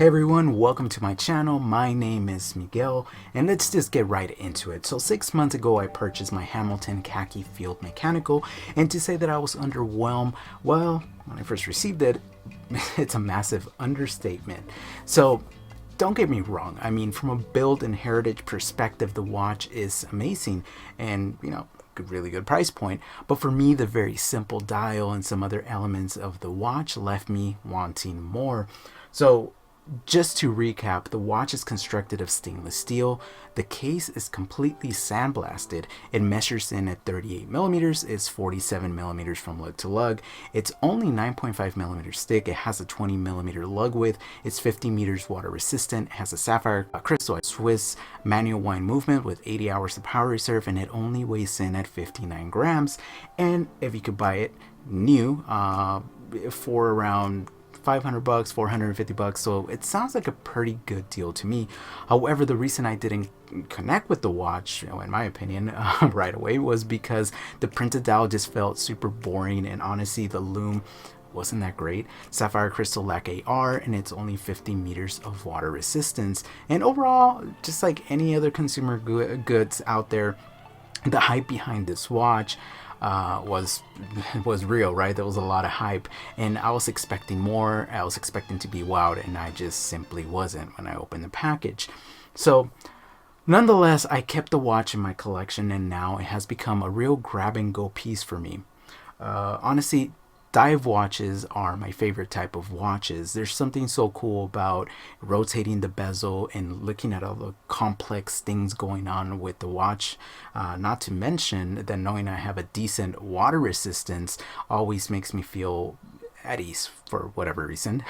Hey everyone, welcome to my channel. My name is Miguel and let's just get right into it. So 6 months ago I purchased my Hamilton Khaki Field Mechanical, and to say that I was underwhelmed, well, when I first received it, it's a massive understatement. So don't get me wrong, I mean, from a build and heritage perspective, the watch is amazing and, really good price point, but for me the very simple dial and some other elements of the watch left me wanting more. So just to recap, the watch is constructed of stainless steel. The case is completely sandblasted. It measures in at 38 millimeters. It's 47 millimeters from lug to lug. It's only 9.5 millimeters thick. It has a 20 millimeter lug width. It's 50 meters water resistant. It has a sapphire crystal Swiss manual wind movement with 80 hours of power reserve, and it only weighs in at 59 grams. And if you could buy it new for around $500, $450, so it sounds like a pretty good deal to me. However, the reason I didn't connect with the watch, in my opinion, right away was because the printed dial just felt super boring, and honestly the lume wasn't that great. Sapphire crystal lac AR, and it's only 50 meters of water resistance. And overall, just like any other consumer goods out there, the hype behind this watch was real, right? There was a lot of hype, and I was expecting more. I was expecting to be wowed, and I just simply wasn't when I opened the package. So nonetheless, I kept the watch in my collection, and now it has become a real grab and go piece for me. Honestly, dive watches are my favorite type of watches. There's something so cool about rotating the bezel and looking at all the complex things going on with the watch. Not to mention that knowing I have a decent water resistance always makes me feel at ease for whatever reason.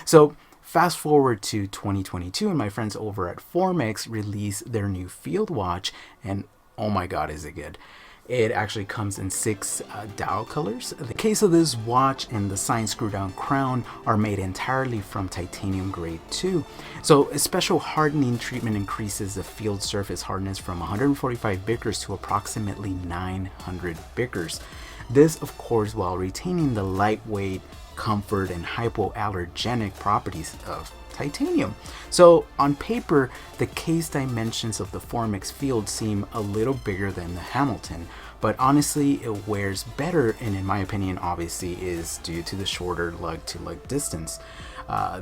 So fast forward to 2022, and my friends over at Formex released their new field watch, and oh my god, is it good. It actually comes in 6 dial colors. The case of this watch and the sign screw down crown are made entirely from titanium grade 2. So a special hardening treatment increases the field surface hardness from 145 Bickers to approximately 900 Bickers. This, of course, while retaining the lightweight, comfort, and hypoallergenic properties of titanium. So on paper, the case dimensions of the Formex Field seem a little bigger than the Hamilton, but honestly it wears better, and in my opinion obviously is due to the shorter lug to lug distance.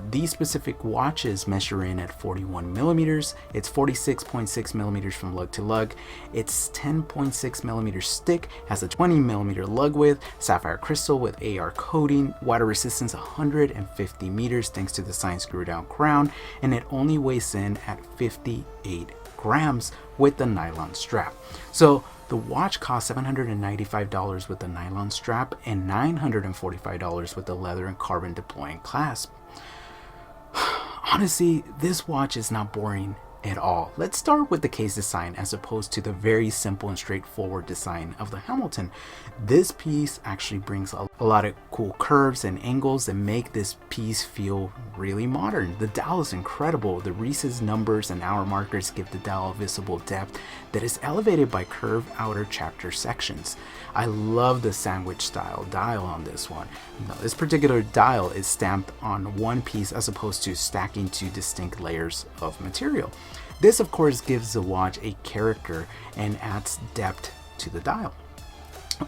These specific watches measure in at 41 millimeters. It's 46.6 millimeters from lug to lug. It's 10.6 millimeters thick, has a 20 millimeter lug width, sapphire crystal with AR coating, water resistance 150 meters thanks to the sign screw down crown, and it only weighs in at 58 grams with the nylon strap. So the watch costs $795 with the nylon strap and $945 with the leather and carbon deploying clasp. Honestly, this watch is not boring at all. Let's start with the case design as opposed to the very simple and straightforward design of the Hamilton. This piece actually brings a lot of cool curves and angles that make this piece feel really modern. The dial is incredible. The Reese's numbers and hour markers give the dial a visible depth that is elevated by curved outer chapter sections. I love the sandwich style dial on this one. Now, this particular dial is stamped on one piece as opposed to stacking 2 distinct layers of material. This of course gives the watch a character and adds depth to the dial.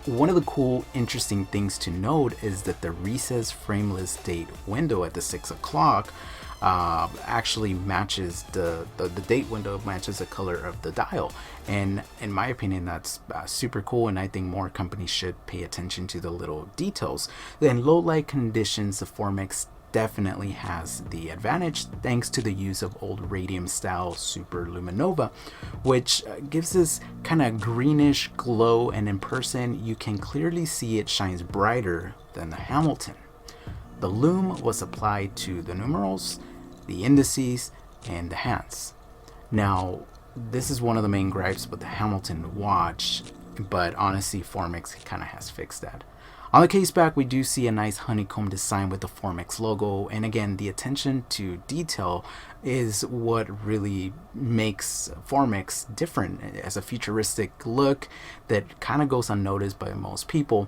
One of the cool, interesting things to note is that the recessed frameless date window at the 6 o'clock actually matches the date window matches the color of the dial, and in my opinion that's super cool, and I think more companies should pay attention to the little details. In low light conditions, the Formex definitely has the advantage thanks to the use of old radium style super luminova, which gives this kind of greenish glow, and in person you can clearly see it shines brighter than the Hamilton. The lume was applied to the numerals, the indices, and the hands. Now this is one of the main gripes with the Hamilton watch, but honestly Formex kind of has fixed that. On the case back, we do see a nice honeycomb design with the Formex logo, and again, the attention to detail is what really makes Formex different as a futuristic look that kind of goes unnoticed by most people.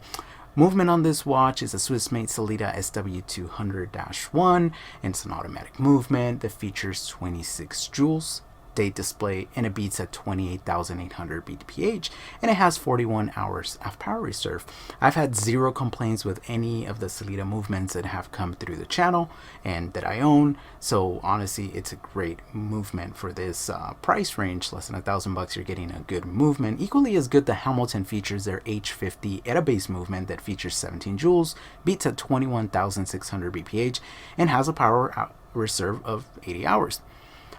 Movement on this watch is a Swiss-made Sellita SW200-1, and it's an automatic movement that features 26 joules, date display, and it beats at 28,800 BPH, and it has 41 hours of power reserve. I've had zero complaints with any of the Sellita movements that have come through the channel and that I own, so honestly it's a great movement for this price range. Less than $1,000 you're getting a good movement. Equally as good, the Hamilton features their H50 ETA base movement that features 17 joules, beats at 21,600 BPH, and has a power reserve of 80 hours.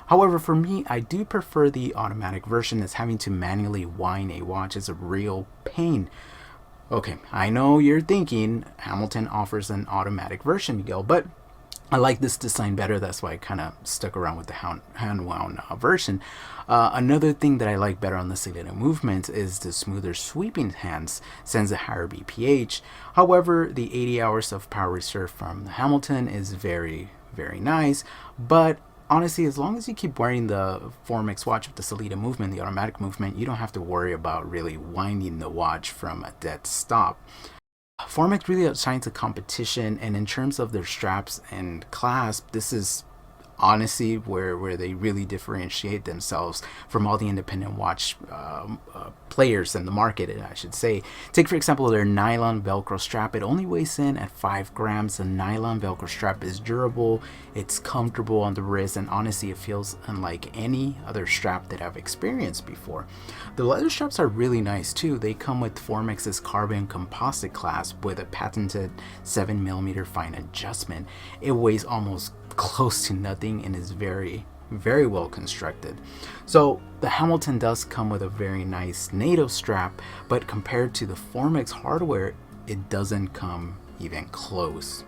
However, for me, I do prefer the automatic version, as having to manually wind a watch is a real pain. Okay, I know you're thinking Hamilton offers an automatic version, Miguel, but I like this design better. That's why I kind of stuck around with the hand-wound version. Another thing that I like better on the Sellita movements is the smoother sweeping hands, sends a higher BPH. However, the 80 hours of power reserve from the Hamilton is very, very nice, but honestly, as long as you keep wearing the Formex watch with the Sellita movement, the automatic movement, you don't have to worry about really winding the watch from a dead stop. Formex really outshines the competition, and in terms of their straps and clasp, this is honestly where they really differentiate themselves from all the independent watch players in the market, I should say. Take for example their nylon velcro strap. It only weighs in at 5 grams. The nylon velcro strap is durable, it's comfortable on the wrist, and honestly it feels unlike any other strap that I've experienced before. The leather straps are really nice too. They come with Formex's carbon composite clasp with a patented 7mm fine adjustment. It weighs almost close to nothing and is very, very well constructed. So the Hamilton does come with a very nice NATO strap, but compared to the Formex hardware, it doesn't come even close.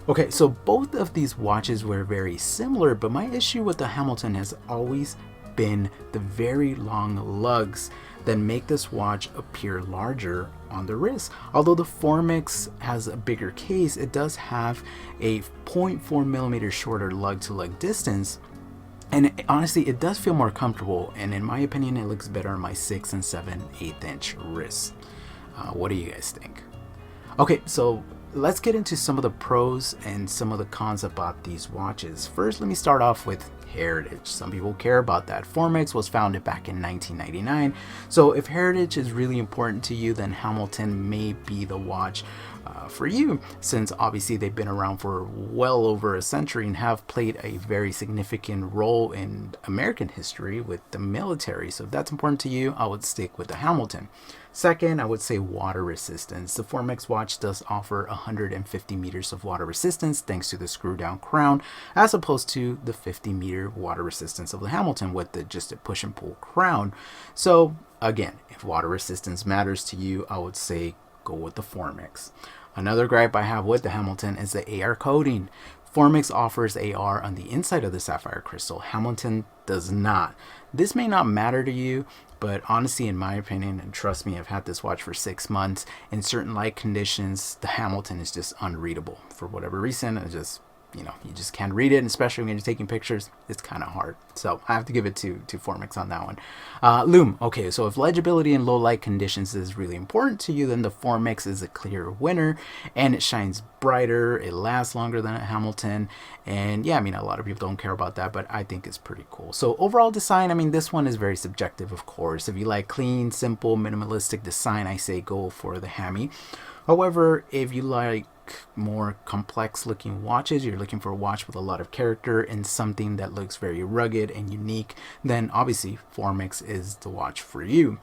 Okay, so both of these watches were very similar, but my issue with the Hamilton has always been the very long lugs that make this watch appear larger on the wrist. Although the Formex has a bigger case, it does have a 0.4mm shorter lug to lug distance, and honestly it does feel more comfortable, and in my opinion it looks better on my 6 and 7/8 inch wrists. What do you guys think? Okay, so let's get into some of the pros and some of the cons about these watches. First, let me start off with heritage. Some people care about that. Formex was founded back in 1999, so if heritage is really important to you, then Hamilton may be the watch for you, since obviously they've been around for well over a century and have played a very significant role in American history with the military. So if that's important to you, I would stick with the Hamilton. Second, I would say water resistance. The Formex watch does offer 150 meters of water resistance thanks to the screw down crown, as opposed to the 50-meter water resistance of the Hamilton with just a push and pull crown. So again, if water resistance matters to you, I would say go with the Formex. Another gripe I have with the Hamilton is the AR coating. Formex offers AR on the inside of the sapphire crystal. Hamilton does not. This may not matter to you, but honestly, in my opinion, and trust me, I've had this watch for 6 months, in certain light conditions, the Hamilton is just unreadable. For whatever reason, it just, you just can't read it, and especially when you're taking pictures, it's kind of hard. So I have to give it to Formex on that one. Lume. Okay, so if legibility in low light conditions is really important to you, then the Formex is a clear winner, and it shines brighter, it lasts longer than a Hamilton, and yeah, a lot of people don't care about that, but I think it's pretty cool. So overall design, this one is very subjective, of course. If you like clean, simple, minimalistic design, I say go for the Hammy. However, if you like more complex looking watches, you're looking for a watch with a lot of character and something that looks very rugged and unique, then obviously Formex is the watch for you.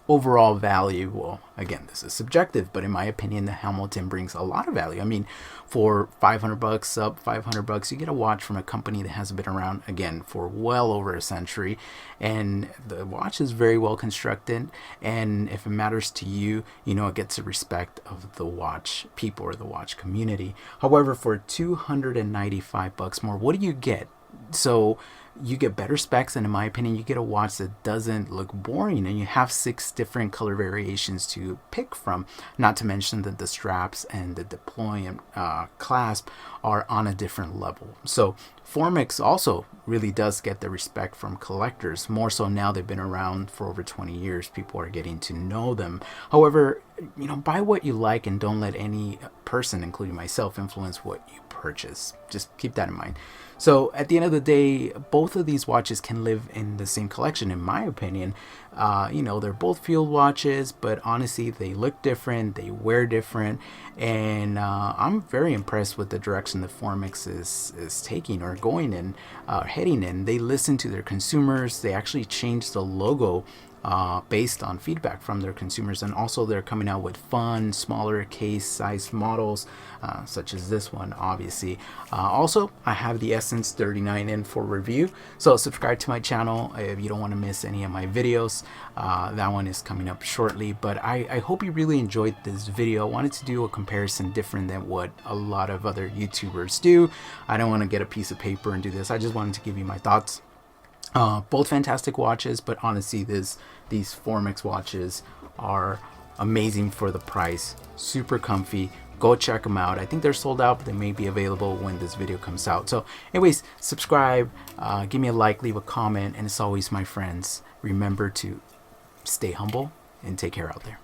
Overall value, well, again, this is subjective, but in my opinion, the Hamilton brings a lot of value. For $500, up $500, you get a watch from a company that has been around, again, for well over a century, and the watch is very well constructed, and if it matters to you, it gets the respect of the watch people or the watch community. However, for $295 more, what do you get? So you get better specs, and in my opinion, you get a watch that doesn't look boring, and you have 6 different color variations to pick from, not to mention that the straps and the deploy and clasp are on a different level. So Formex also really does get the respect from collectors, more so now they've been around for over 20 years. People are getting to know them. However, buy what you like and don't let any person, including myself, influence what you purchase. Just keep that in mind. So at the end of the day, both of these watches can live in the same collection, in my opinion. They're both field watches, but honestly, they look different, they wear different, and I'm very impressed with the direction that Formex is taking or going in, heading in. They listen to their consumers. They actually changed the logo based on feedback from their consumers, and also they're coming out with fun, smaller case sized models, such as this one, obviously. Also, I have the Essence 39 in for review, so subscribe to my channel if you don't want to miss any of my videos. That one is coming up shortly, but I hope you really enjoyed this video. I wanted to do a comparison different than what a lot of other YouTubers do. I don't want to get a piece of paper and do this. I just wanted to give you my thoughts. Both fantastic watches, but honestly, these Formex watches are amazing for the price. Super comfy. Go check them out. I think they're sold out, but they may be available when this video comes out. So anyways, subscribe, give me a like, leave a comment, and as always, my friends, remember to stay humble and take care out there.